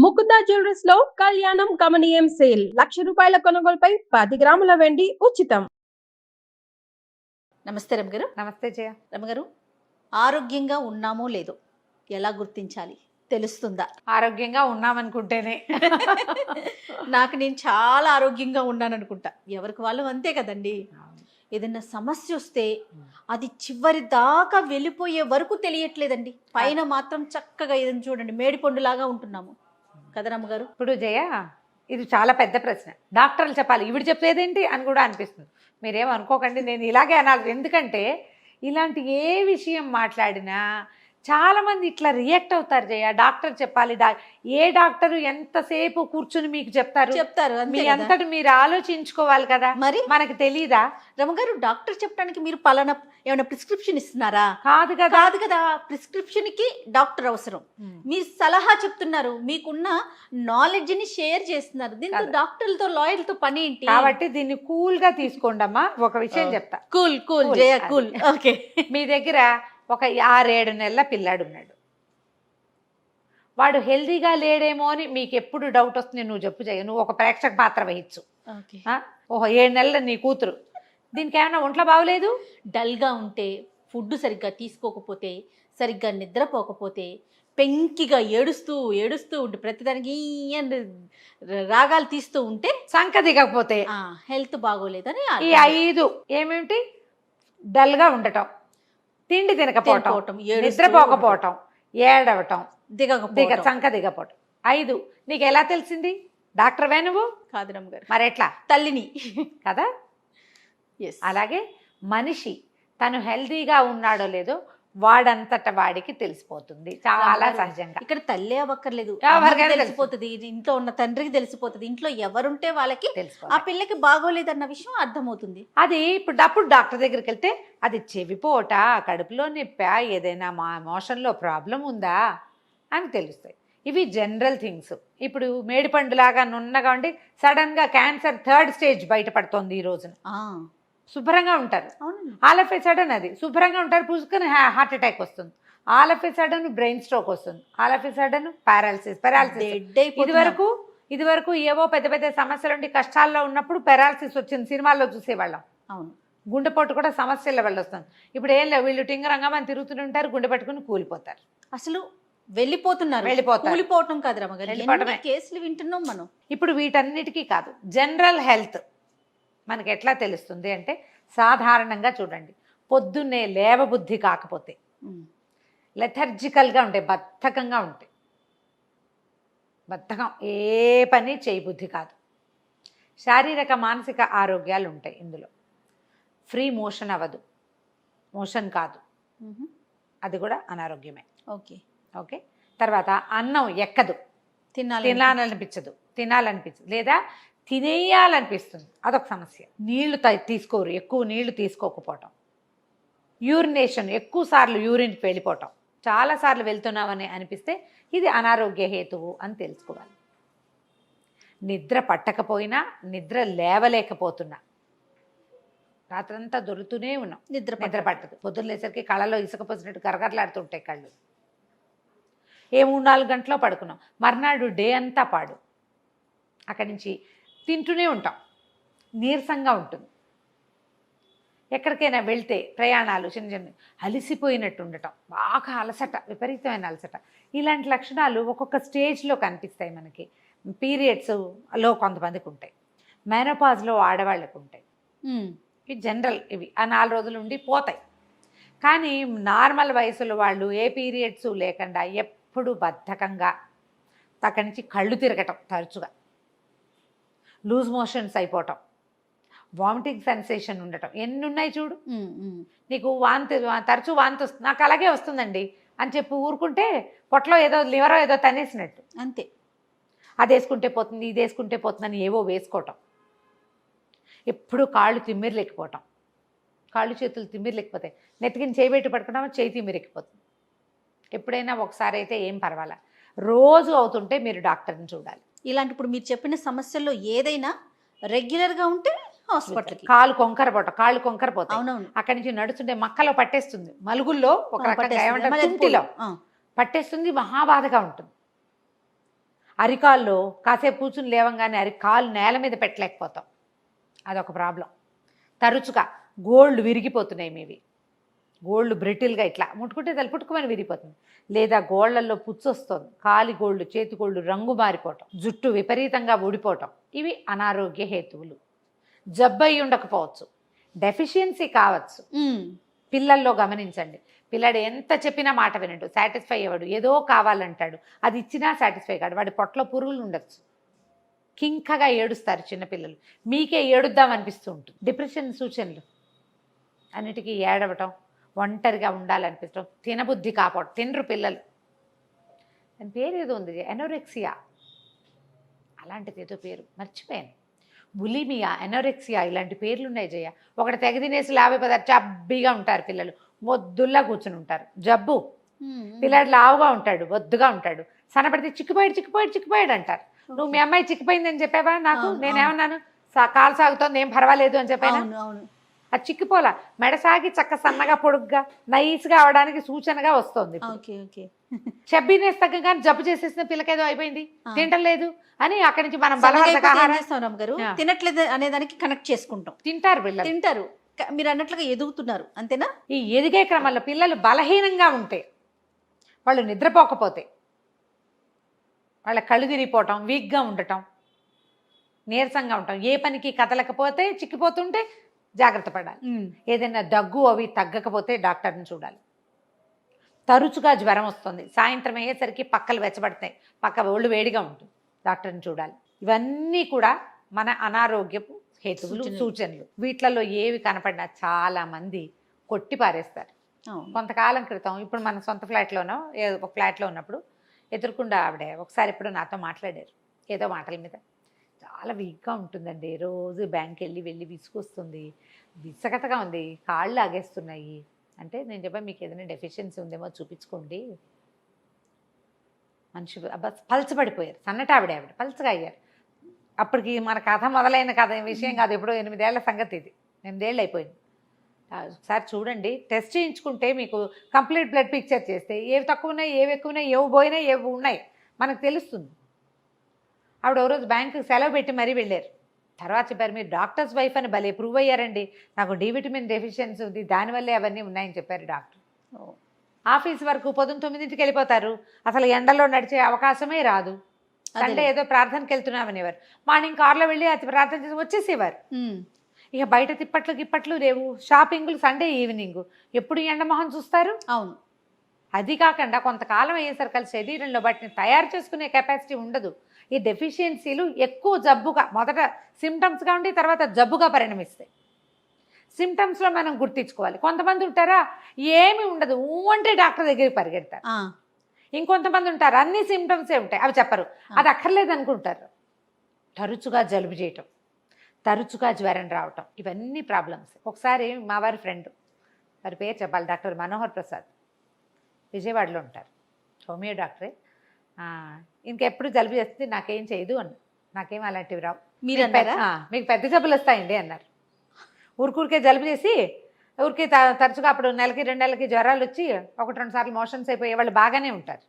Mukunda jewellers లో కళ్యాణం గమనీయం sale 1,00,000 కొనుగోలుపై 10 గ్రాముల వెండి ఉచితం. నమస్తే రమగారు. నమస్తే జయ. రమగారు, ఆరోగ్యంగా ఉన్నామో లేదో ఎలా గుర్తించాలి? తెలుస్తుందా? ఆరోగ్యంగా ఉన్నామనుకుంటేనే. నాకు నేను చాలా ఆరోగ్యంగా ఉన్నాను అనుకుంటా. ఎవరికి వాళ్ళు అంతే కదండి. ఏదైనా సమస్య వస్తే అది చివరి దాకా వెళ్ళిపోయే వరకు తెలియట్లేదండి. పైన మాత్రం చక్కగా ఏదైనా చూడండి మేడిపండులాగా ఉంటున్నాము కదా రమ్మగారు. ఇప్పుడు జయ, ఇది చాలా పెద్ద ప్రశ్న. డాక్టర్లు చెప్పాలి, ఇవిడు చెప్పేదేంటి అని కూడా అనిపిస్తుంది. మీరేం అనుకోకండి, నేను ఇలాగే అనాలి. ఎందుకంటే ఇలాంటి ఏ విషయం మాట్లాడినా చాలామంది ఇట్లా రియాక్ట్ అవుతారు జయ. డాక్టర్ చెప్పాలి, ఏ డాక్టరు ఎంతసేపు కూర్చుని మీకు చెప్తారు? మీ అంతటి మీరు ఆలోచించుకోవాలి కదా. మరి మనకు తెలీదా రమగారు? డాక్టర్ చెప్పడానికి మీరు పలానా ఏమైనా ప్రిస్క్రిప్షన్ ఇస్తున్నారా? కాదు కదా. కాదు కదా. ప్రిస్క్రిప్షన్ కి డాక్టర్ అవసరం. మీ సలహా చెప్తున్నారు, మీకున్న నాలెడ్జ్ ని షేర్ చేస్తున్నారు. దీంతో డాక్టర్లతో లాయర్లతో పని ఏంటి? కాబట్టి దీన్ని కూల్ గా తీసుకోండమ్మా. ఒక విషయం చెప్తా. కూల్ కూల్ జయ కూల్. ఓకే. మీ దగ్గర ఒక 6-7 నెలల పిల్లాడు ఉన్నాడు. వాడు హెల్దీగా లేడేమో అని మీకు ఎప్పుడు డౌట్ వస్తుంది, నువ్వు చెప్పు జయ. నువ్వు ఒక ప్రేక్షక పాత్ర వహించు. ఓహో, 7 నెలల నీ కూతురు, దీనికి ఏమైనా ఒంట్లో బాగోలేదు? డల్గా ఉంటే, ఫుడ్ సరిగ్గా తీసుకోకపోతే, సరిగ్గా నిద్రపోకపోతే, పెంకిగా ఏడుస్తూ ఏడుస్తూ ఉంటే, ప్రతిదానికి రాగాలు తీస్తూ ఉంటే, సంక దిగకపోతే హెల్త్ బాగోలేదని. ఈ 5 ఏమిటి? డల్గా ఉండటం, తిండి తినకపోవటం, నిద్రపోకపోవటం, ఏడవటం, సంక దిగపోవటం. 5 నీకు ఎలా తెలిసింది? డాక్టర్వే నువ్వు? కాదు రమ్మగారు. మరి ఎట్లా? తల్లిని కదా. అలాగే మనిషి తను హెల్దీగా ఉన్నాడో లేదో వాడంతట వాడికి తెలిసిపోతుంది, చాలా సహజంగా. ఇక్కడ తల్లి అవ్వక్కర్లేదు, తెలిసిపోతుంది. ఇంట్లో ఉన్న తండ్రికి తెలిసిపోతుంది. ఇంట్లో ఎవరుంటే వాళ్ళకి తెలిసిపోతుంది. ఆ పిల్లకి బాగోలేదన్న విషయం అర్థమవుతుంది. అది ఇప్పుడు డాక్టర్ దగ్గరికి వెళ్తే అది చెవిపోట, కడుపులో నొప్పా, ఏదైనా మోషన్లో ప్రాబ్లం ఉందా అని తెలుస్తాయి. ఇవి జనరల్ థింగ్స్. ఇప్పుడు మేడిపండులాగా నున్నగా ఉండి సడన్గా క్యాన్సర్ 3rd స్టేజ్ బయటపడుతోంది ఈ రోజున. శుభ్రంగా ఉంటారు, ఆల్ ఆఫ్ ఏ సడన్ అది శుభ్రంగా ఉంటారు, పుసుకుని హార్ట్ అటాక్ వస్తుంది, all of a sudden brain stroke వస్తుంది, all of a sudden paralysis. ఇది వరకు ఏవో పెద్ద పెద్ద సమస్యలు ఉండి కష్టాల్లో ఉన్నప్పుడు పారాలసిస్ వచ్చింది, సినిమాల్లో చూసేవాళ్ళం. అవును, గుండెపోటు కూడా సమస్యల వల్ల వస్తుంది. ఇప్పుడు ఏం లేవు, వీళ్ళు టింగరంగమని తిరుగుతుంటారు, గుండె పట్టుకుని కూలిపోతారు. అసలు వెళ్ళిపోవటం కాదు రమగారు, కేసులు వింటున్నాం మనం. ఇప్పుడు వీటన్నిటికీ కాదు, జనరల్ హెల్త్ మనకి ఎట్లా తెలుస్తుంది అంటే, సాధారణంగా చూడండి, పొద్దున్నే లేవబుద్ధి కాకపోతే, లెథర్జికల్గా ఉంటాయి, బద్ధకంగా ఉంటాయి, బద్ధకం, ఏ పని చేయబుద్ధి కాదు, శారీరక మానసిక ఆరోగ్యాలు ఉంటాయి. ఇందులో ఫ్రీ మోషన్ అవ్వదు, మోషన్ కాదు, అది కూడా అనారోగ్యమే. ఓకే. తర్వాత అన్నం ఎక్కదు, తినాలనిపించదు లేదా తినేయాలనిపిస్తుంది, అదొక సమస్య. నీళ్లు తీసుకోరు, ఎక్కువ నీళ్లు తీసుకోకపోవటం, యూరినేషన్ ఎక్కువ సార్లు యూరిన్కి వెళ్ళిపోవటం, చాలాసార్లు వెళ్తున్నామని అనిపిస్తే ఇది అనారోగ్య హేతువు అని తెలుసుకోవాలి. నిద్ర పట్టకపోయినా, నిద్ర లేవలేకపోతున్నా, రాత్రంతా దొరుకుతూనే ఉన్నాం, నిద్ర పట్టదు, పొద్దున్న లేసరికి కళ్ళలో ఇసుక పోసినట్టు గరగరలాడుతుంటాయి కళ్ళు. 3-4 గంటలో పడుకున్నాం, మర్నాడు డే అంతా పాడు. అక్కడి నుంచి తింటూనే ఉంటాం, నీరసంగా ఉంటుంది. ఎక్కడికైనా వెళ్తే ప్రయాణాలు చిన్న అలసిపోయినట్టు ఉండటం, బాగా అలసట, విపరీతమైన అలసట, ఇలాంటి లక్షణాలు ఒక్కొక్క స్టేజ్లో కనిపిస్తాయి మనకి. పీరియడ్స్లో కొంతమందికి ఉంటాయి, మెనోపాజ్లో ఆడవాళ్ళకు ఉంటాయి. ఇవి జనరల్, ఇవి ఆ 4 రోజులు ఉండి పోతాయి. కానీ నార్మల్ వయసులో వాళ్ళు ఏ పీరియడ్స్ లేకుండా ఎప్పుడు బద్ధకంగా, అక్కడి నుంచి కళ్ళు తిరగటం, తరచుగా లూజ్ మోషన్స్ అయిపోవటం, వామిటింగ్ సెన్సేషన్ ఉండటం, ఎన్ని ఉన్నాయి చూడు. నీకు తరచూ వాంతి వస్తుంది, నాకు అలాగే వస్తుందండి అని చెప్పి ఊరుకుంటే పొట్టలో ఏదో లివరో ఏదో తనేసినట్టు అంతే. అది వేసుకుంటే పోతుంది, ఇది వేసుకుంటే పోతుందని ఏవో వేసుకోవటం, ఎప్పుడు కాళ్ళు తిమ్మిరిలేకపోవటం, కాళ్ళు చేతులు తిమ్మిరిలేకపోతాయి, నెత్తికిని చేయబెట్టి పడుకున్నామో చేయి తిమ్మిరెక్కిపోతుంది. ఎప్పుడైనా ఒకసారి అయితే ఏం పర్వాలా, రోజు అవుతుంటే మీరు డాక్టర్ని చూడాలి. ఇలాంటి ఇప్పుడు మీరు చెప్పిన సమస్యల్లో ఏదైనా రెగ్యులర్గా ఉంటే హాస్పిటల్కి. కాళ్ళు కొంకరపోతాయి, అవునవును, అక్కడి నుంచి నడుస్తుంటే మక్కలో పట్టేస్తుంది, మలుగుల్లో ఒక రకంగా ఏమంటారు తుంటిలో పట్టేస్తుంది, మహాబాధగా ఉంటుంది. అరికాల్లో కాసేపు కూర్చుని లేవంగానే కాలు నేల మీద పెట్టలేకపోతాం, అదొక ప్రాబ్లం. తరచుగా గోళ్ళు విరిగిపోతున్నాయి మీవి, గోళ్ళు బ్రిటిల్గా ఇట్లా ముట్టుకుంటే తల పుట్టుకోమని విరిగిపోతుంది, లేదా గోళ్లలో పుచ్చు వస్తుంది, కాలి గోళ్ళు చేతి గోళ్ళు రంగు మారిపోవటం, జుట్టు విపరీతంగా ఊడిపోవటం, ఇవి అనారోగ్య హేతువులు. జబ్బయి ఉండకపోవచ్చు, డెఫిషియన్సీ కావచ్చు. పిల్లల్లో గమనించండి, పిల్లాడు ఎంత చెప్పినా మాట వినడు, సాటిస్ఫై అవ్వడు, ఏదో కావాలంటాడు, అది ఇచ్చినా సాటిస్ఫై కాడు, వాడి పొట్టలో పురుగులు ఉండొచ్చు, కింకగా ఏడుస్తారు చిన్నపిల్లలు, మీకే ఏడుద్దాం అనిపిస్తూ ఉంటుంది. డిప్రెషన్ సూచనలు అన్నిటికీ ఏడవటం, ఒంటరిగా ఉండాలనిపించడం, తినబుద్ధి కాపాడు, తినరు పిల్లలు. దాని పేరు ఏదో ఉంది, ఎనోరెక్సియా అలాంటిది ఏదో పేరు మర్చిపోయాను, బులిమియా, ఎనోరెక్సియా, ఇలాంటి పేర్లు ఉన్నాయి జయ. ఒకటి తెగ తినేసి 50 పదార్థ చబ్బీగా ఉంటారు పిల్లలు, మొద్దుల్లా కూర్చుని ఉంటారు, జబ్బు. పిల్లాడు లావుగా ఉంటాడు, బొద్దుగా ఉంటాడు, సన్నపడితే చిక్కిపోయాడు అంటారు. నువ్వు మీ అమ్మాయి చిక్కిపోయిందని చెప్పావా నాకు? నేనేమన్నాను? కాలు సాగుతోంది, ఏం పర్వాలేదు అని చెప్పాను. అది చిక్కిపోలా, మెడ సాగి చక్క సన్నగా పొడుగ్గా నైస్గా అవడానికి సూచనగా వస్తుంది. చబ్బీనెస్ తగ్గగానే జబ్బు చేసేసిన పిల్లకేదో అయిపోయింది, తింటలేదు అని అక్కడి నుంచి మనం తినట్లేదు అనే దానికి కనెక్ట్ చేసుకుంటాం. తింటారు పిల్లలు, తింటారు. మీరు అన్నట్లుగా ఎదుగుతున్నారు అంతేనా? ఈ ఎదిగే క్రమంలో పిల్లలు బలహీనంగా ఉంటే, వాళ్ళు నిద్రపోకపోతే, వాళ్ళ కళ్ళు తిరిగిపోవటం, వీక్గా ఉండటం, నీరసంగా ఉండటం, ఏ పనికి కదలకపోతే, చిక్కిపోతుంటే జాగ్రత్త పడాలి. ఏదైనా దగ్గు అవి తగ్గకపోతే డాక్టర్ని చూడాలి. తరచుగా జ్వరం వస్తుంది, సాయంత్రం అయ్యేసరికి పక్కలు వెచ్చబడతాయి, పక్క ఒళ్ళు వేడిగా ఉంటుంది, డాక్టర్ని చూడాలి. ఇవన్నీ కూడా మన అనారోగ్యపు హేతువులు, సూచనలు. వీటిలలో ఏవి కనపడినా చాలా మంది కొట్టి పారేస్తారు. కొంతకాలం క్రితం, ఇప్పుడు మన సొంత ఫ్లాట్లోనో ఒక ఫ్లాట్లో ఉన్నప్పుడు ఎదురుకుండా ఆవిడ ఒకసారి ఎప్పుడు నాతో మాట్లాడారు, ఏదో మాటల మీద. చాలా వీక్గా ఉంటుందండి, రోజు బ్యాంక్ వెళ్ళి విసుకొస్తుంది, విసగతగా ఉంది, కాళ్ళు ఆగేస్తున్నాయి అంటే, నేను చెప్పాను మీకు ఏదైనా డెఫిషియన్సీ ఉందేమో చూపించుకోండి. మనిషి పలచబడిపోయారు, సన్నటావిడ ఆవిడ పలచగా అయ్యారు. అప్పటికి మన కథ మొదలైన కథ విషయం కాదు, ఎప్పుడో 8 ఏళ్ల సంగతి ఇది, 8 ఏళ్ళు అయిపోయింది. ఒకసారి చూడండి, టెస్ట్ చేయించుకుంటే మీకు కంప్లీట్ బ్లడ్ పిక్చర్ చేస్తే ఏవి తక్కువ ఉన్నాయి, ఏవి ఎక్కువ ఉన్నాయి, ఏవి పోయినాయి, ఏవి ఉన్నాయి మనకు తెలుస్తుంది. ఆవిడ ఓ రోజు బ్యాంకుకి సెలవు పెట్టి మరీ వెళ్ళారు. తర్వాత చెప్పారు, మీరు డాక్టర్స్ వైఫ్ అని భలే ప్రూవ్ అయ్యారండి, నాకు డి విటమిన్ డెఫిషియన్సీ ఉంది, దానివల్లే అవన్నీ ఉన్నాయని చెప్పారు డాక్టర్. ఆఫీస్ వరకు పొద్దున్న 9ంటికి వెళ్ళిపోతారు, అసలు ఎండలో నడిచే అవకాశమే రాదు. సండే ఏదో ప్రార్థనకి వెళ్తున్నామనేవారు, మార్నింగ్ కార్లో వెళ్ళి అది ప్రార్థన చేసి వచ్చేసేవారు. ఇక బయట తిప్పట్లు లేవు, షాపింగ్లు సండే ఈవినింగ్, ఎప్పుడు ఎండమొహం చూస్తారు? అవును. అది కాకుండా కొంతకాలం అయ్యేసరికి శరీరంలో వాటిని తయారు చేసుకునే కెపాసిటీ ఉండదు. ఈ డెఫిషియన్సీలు ఎక్కువ జబ్బుగా, మొదట సిమ్టమ్స్గా ఉండి తర్వాత జబ్బుగా పరిణమిస్తాయి. సిమ్టమ్స్లో మనం గుర్తించుకోవాలి. కొంతమంది ఉంటారా, ఏమి ఉండదు, అంటే డాక్టర్ దగ్గరికి పరిగెడతారు. ఇంకొంతమంది ఉంటారు, అన్ని సిమ్టమ్సే ఉంటాయి, అవి చెప్పరు, అది అక్కర్లేదు అనుకుంటారు. తరచుగా జలుబు చేయటం, తరచుగా జ్వరం రావటం, ఇవన్నీ ప్రాబ్లమ్స్. ఒకసారి మా వారి ఫ్రెండ్, వారి పేరు చెప్పాలి, డాక్టర్ మనోహర్ ప్రసాద్, విజయవాడలో ఉంటారు, హోమియో డాక్టరే. ఇంకెప్పుడు జలుబు చేస్తే నాకేం చేయదు అన్న, నాకేం అలాంటివి రావు, మీరు మీకు పెద్ద జబ్బులు వస్తాయండి అన్నారు. ఊరికే జలుబు చేసి ఊరికి తరచుగా అప్పుడు నెలకి 2 నెలలకి జ్వరాలు వచ్చి 1-2 సార్లు మోషన్స్ అయిపోయే వాళ్ళు బాగానే ఉంటారు.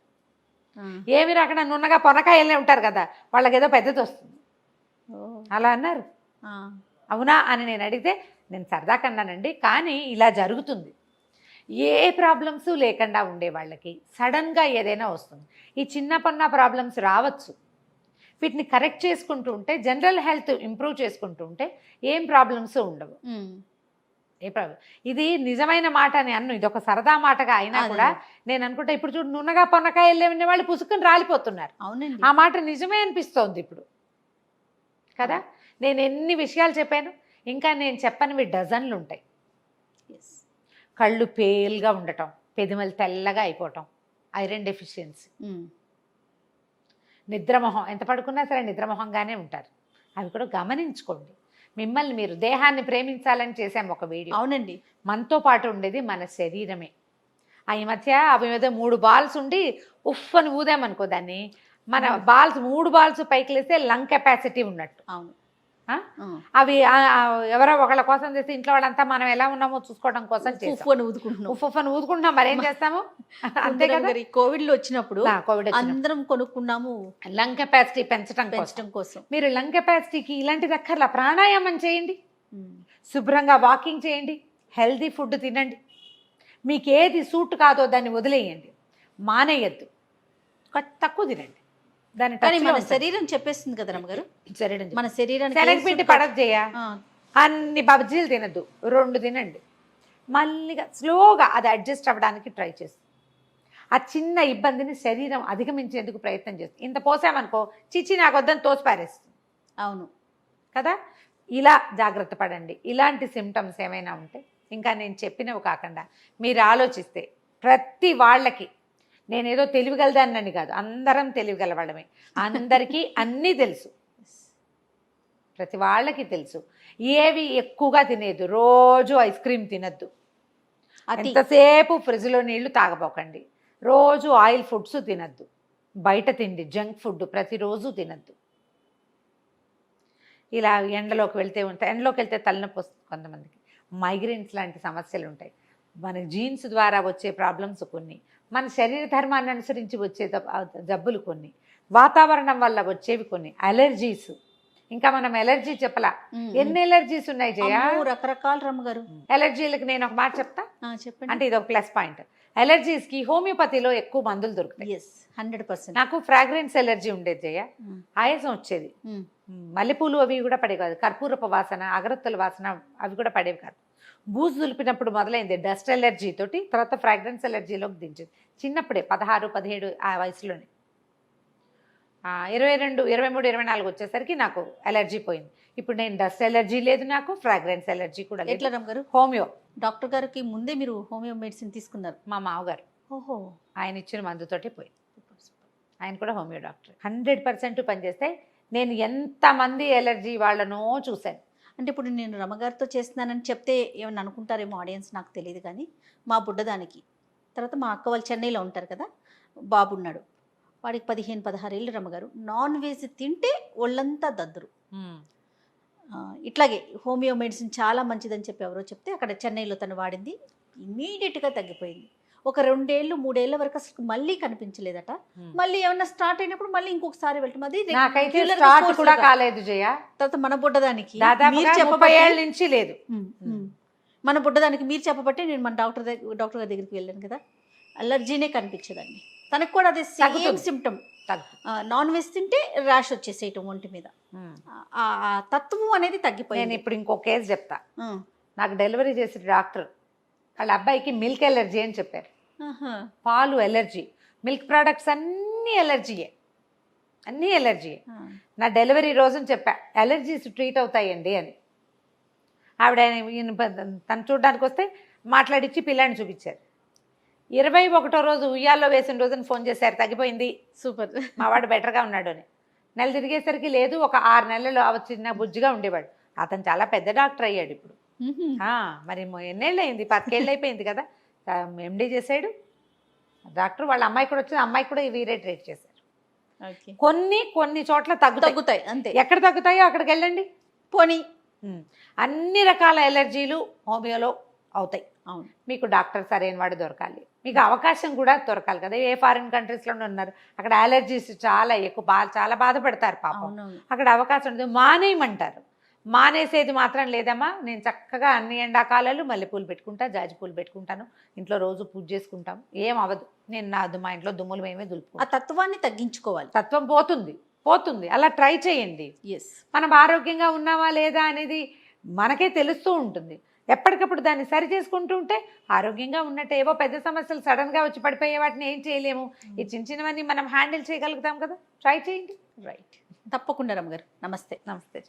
ఏమి రాకుండా నున్నగా పొనకాయలనే ఉంటారు కదా, వాళ్ళకి ఏదో పెద్దది వస్తుంది అలా అన్నారు. అవునా అని నేను అడిగితే, నేను సరదా కన్నానండి, కానీ ఇలా జరుగుతుంది. ఏ ప్రాబ్లమ్స్ లేకుండా ఉండే వాళ్ళకి సడన్గా ఏదైనా వస్తుంది. ఈ చిన్న పన్న ప్రాబ్లమ్స్ రావచ్చు, వీటిని కరెక్ట్ చేసుకుంటూ ఉంటే, జనరల్ హెల్త్ ఇంప్రూవ్ చేసుకుంటూ ఉంటే ఏం ప్రాబ్లమ్స్ ఉండవు. ఏ ప్రాబ్లం, ఇది నిజమైన మాట అని అన్ను, ఇది ఒక సరదా మాటగా అయినా కూడా నేను అనుకుంటా, ఇప్పుడు చూడు నున్నగా పొన్నకాయ వెళ్ళే వాళ్ళు పుసుకుని రాలిపోతున్నారు. అవునండి, ఆ మాట నిజమే అనిపిస్తోంది ఇప్పుడు కదా. నేను ఎన్ని విషయాలు చెప్పాను, ఇంకా నేను చెప్పనివి డజన్లు ఉంటాయి. కళ్ళు పేల్గా ఉండటం, పెదిమలు తెల్లగా అయిపోవటం, ఐరన్ డెఫిషియన్సీ, నిద్రమొహం, ఎంత పడుకున్నా సరే నిద్రమొహంగానే ఉంటారు. అవి కూడా గమనించుకోండి. మిమ్మల్ని మీరు, దేహాన్ని ప్రేమించాలని చేసాము ఒక వీడియో. అవునండి, మనతో పాటు ఉండేది మన శరీరమే. ఈ మధ్య అవి మీద 3 బాల్స్ ఉండి ఉఫ్ అని ఊదామనుకో, దాన్ని మన బాల్స్ 3 బాల్స్ పైకి లేస్తే లంగ్ కెపాసిటీ ఉన్నట్టు. అవును, అవి ఎవరో ఒకళ్ళ కోసం చేస్తే ఇంట్లో వాళ్ళంతా మనం ఎలా ఉన్నామో చూసుకోవడం కోసం ఉఫ్ అని ఊదుకుంటున్నాం. ఉఫ్ అని ఊదుకుంటున్నాం, మరేం చేస్తాము? అంతే కదా. కోవిడ్ లో వచ్చినప్పుడు కోవిడ్ అందరం కొనుక్కున్నాము లంగ్ కెపాసిటీ పెంచడం కోసం. మీరు లంగ్ కెపాసిటీకి ఇలాంటిది అక్కర్లా, ప్రాణాయామం చేయండి, శుభ్రంగా వాకింగ్ చేయండి, హెల్దీ ఫుడ్ తినండి. మీకు ఏది సూట్ కాదో దాన్ని వదిలేయండి, మానేయద్దు, తక్కువ తినండి. కానీ మన శరీరం చెప్పేస్తుంది కదా రమ్మగారు, మన శరీరానికి పడదు చేయ. అన్ని బజ్జీలు తినద్దు, 2 తినండి. మళ్ళీగా స్లోగా అది అడ్జస్ట్ అవ్వడానికి ట్రై చేస్తుంది. ఆ చిన్న ఇబ్బందిని శరీరం అధిగమించేందుకు ప్రయత్నం చేస్తుంది. ఇంత పోసామనుకో, చిచ్చి నాకు వద్దని తోసిపారేస్తుంది. అవును కదా. ఇలా జాగ్రత్త పడండి. ఇలాంటి సిమ్టమ్స్ ఏమైనా ఉంటే, ఇంకా నేను చెప్పినవి కాకుండా మీరు ఆలోచిస్తే, ప్రతి వాళ్ళకి, నేనేదో తెలివిగలదాన్ని కాదు, అందరం తెలివిగలవాళ్ళమే, అందరికీ అన్నీ తెలుసు, ప్రతి వాళ్ళకి తెలుసు. ఏవి ఎక్కువగా తినేది, రోజు ఐస్ క్రీమ్ తినద్దు, ఎంతసేపు ఫ్రిడ్జ్లో నీళ్లు తాగబోకండి, రోజు ఆయిల్ ఫుడ్స్ తినద్దు, బయట తిండి జంక్ ఫుడ్ ప్రతిరోజు తినద్దు. ఇలా ఎండలోకి వెళ్తే తలనొప్పి వస్తుంది కొంతమందికి, మైగ్రేన్స్ లాంటి సమస్యలు ఉంటాయి. మన జీన్స్ ద్వారా వచ్చే ప్రాబ్లమ్స్ కొన్ని, మన శరీర ధర్మాన్ని అనుసరించి వచ్చే జబ్బులు కొన్ని, వాతావరణం వల్ల వచ్చేవి కొన్ని, అలర్జీస్. ఇంకా మనం ఎలర్జీ చెప్పలా, ఎన్ని ఎలర్జీస్ ఉన్నాయి జయ, రకరకాల రమ్మగారు. ఎలర్జీలకు నేను ఒక మాట చెప్తా, చెప్పండి. అంటే ఇది ఒక ప్లస్ పాయింట్. ఎలర్జీస్కి హోమియోపతిలో ఎక్కువ మందులు దొరుకుతాయి. 100%. నాకు ఫ్రాగ్రెన్స్ ఎలర్జీ ఉండేది జయ, ఆయాసం వచ్చేది, మల్లెపూలు అవి కూడా పడేవి కాదు, కర్పూరపు వాసన, అగరత్తుల వాసన అవి కూడా పడేవి కాదు. బూజు దులిపినప్పుడు మొదలైంది డస్ట్ ఎలర్జీ తోటి, తర్వాత ఫ్రాగ్రెన్స్ ఎలర్జీలోకి దించింది. చిన్నప్పుడే 16, 17 ఆ వయసులోనే. 22, 23, 24 వచ్చేసరికి నాకు ఎలర్జీ పోయింది. ఇప్పుడు నేను డస్ట్ ఎలర్జీ లేదు, నాకు ఫ్రాగ్రెన్స్ ఎలర్జీ కూడా లేదు. ఎట్లా రమ్మగారు? హోమియో. డాక్టర్ గారికి ముందే మీరు హోమియో మెడిసిన్ తీసుకున్నారు? మా మామగారు, ఓహో, ఆయన ఇచ్చిన మందుతోటి పోయింది. ఆయన కూడా హోమియో డాక్టర్. 100% పనిచేస్తే. నేను ఎంతమంది ఎలర్జీ వాళ్ళనో చూశాను. అంటే ఇప్పుడు నేను రమ్మగారితో చేస్తున్నానని చెప్తే ఏమన్నా అనుకుంటారేమో ఆడియన్స్, నాకు తెలియదు. కానీ మా బుడ్డదానికి, తర్వాత మా అక్క వాళ్ళు చెన్నైలో ఉంటారు కదా, బాబు ఉన్నాడు, వాడికి 15, 16 ఏళ్ళు రమ్మగారు. నాన్ వెజ్ తింటే ఒళ్ళంతా దద్దురు. ఇట్లాగే హోమియో మెడిసిన్ చాలా మంచిదని చెప్పి ఎవరో చెప్తే అక్కడ చెన్నైలో తను వాడింది, ఇమీడియట్గా తగ్గిపోయింది. ఒక 2 ఏళ్ళు 3 ఏళ్ళ వరకు అసలు మళ్ళీ కనిపించలేదట. మళ్ళీ ఏమన్నా స్టార్ట్ అయినప్పుడు మళ్ళీ ఇంకొకసారి వెళ్తాం. అది నాకైతే స్టార్ట్ కూడా కాలేదు జయ. తర్వాత మన బుడ్డదానికి మీరు 30 ఏళ్ళ నుంచి లేదు. మన బుడ్డదానికి మీరు చెప్పబట్టే నేను మన డాక్టర్ గారి దగ్గరికి వెళ్ళాను కదా, అలర్జీనే కనిపించదండి. తనకు కూడా అదే సేమ్ సిమ్టమ్. నాన్ వెజ్ తింటే ర్యాష్ వచ్చేసేయటం ఒంటి మీద, ఆ తత్వం అనేది తగ్గిపోయింది. నేను ఇప్పుడు ఇంకో కేసు చెప్తా. నాకు డెలివరీ చేసిన డాక్టర్ వాళ్ళ అబ్బాయికి మిల్క్ ఎలర్జీ అని చెప్పారు. పాలు ఎలర్జీ, మిల్క్ ప్రోడక్ట్స్ అన్నీ ఎలర్జీయే, అన్నీ ఎలర్జీయే. నా డెలివరీ రోజున చెప్పా, ఎలర్జీస్ ట్రీట్ అవుతాయండి అని. ఆవిడ తను చూడడానికి వస్తే మాట్లాడించి పిల్లాన్ని చూపించారు. 21వ రోజు ఉయ్యాల్లో వేసిన రోజున ఫోన్ చేశారు, తగ్గిపోయింది, సూపర్, మా వాడు బెటర్గా ఉన్నాడు అని. నెల తిరిగేసరికి లేదు, ఒక 6 నెలలు చిన్న బుజ్జిగా ఉండేవాడు. అతను చాలా పెద్ద డాక్టర్ అయ్యాడు ఇప్పుడు. మరి ఎన్నేళ్ళు అయింది, 10 ఏళ్ళు అయిపోయింది కదా. ఎండీ చేశాడు డాక్టర్. వాళ్ళ అమ్మాయి కూడా వచ్చింది, అమ్మాయి కూడా ఇవి ట్రీట్ చేశారు. కొన్ని చోట్ల తగ్గుతాయి అంతే. ఎక్కడ తగ్గుతాయో అక్కడికి వెళ్ళండి పోనీ. అన్ని రకాల ఎలర్జీలు హోమియోలో అవుతాయి. మీకు డాక్టర్ సరైన వాడు దొరకాలి, మీకు అవకాశం కూడా దొరకాలి కదా. ఏ ఫారిన్ కంట్రీస్లోనే ఉన్నారు, అక్కడ అలర్జీస్ చాలా ఎక్కువ, చాలా బాధపడతారు పాపం. అక్కడ అవకాశం ఉండదు, మానేయమంటారు. మానేసేది మాత్రం లేదమ్మా, నేను చక్కగా అన్ని ఎండాకాలాలు మల్లెపూలు పెట్టుకుంటా, జాజి పూలు పెట్టుకుంటాను, ఇంట్లో రోజు పూజ చేసుకుంటాం, ఏం అవ్వదు. నేను మా ఇంట్లో దుమ్ములు మేమే దులుపు. ఆ తత్వాన్ని తగ్గించుకోవాలి, తత్వం పోతుంది. అలా ట్రై చేయండి. మనం ఆరోగ్యంగా ఉన్నావా లేదా అనేది మనకే తెలుస్తూ ఉంటుంది. ఎప్పటికప్పుడు దాన్ని సరి చేసుకుంటూ ఉంటే ఆరోగ్యంగా ఉన్నట్టే. ఏవో పెద్ద సమస్యలు సడన్గా వచ్చి పడిపోయే వాటిని ఏం చేయలేము. ఈ చిన్నవన్నీ మనం హ్యాండిల్ చేయగలుగుతాం కదా. ట్రై చేయండి. రైట్, తప్పకుండా రమ్మగారు. నమస్తే. నమస్తే.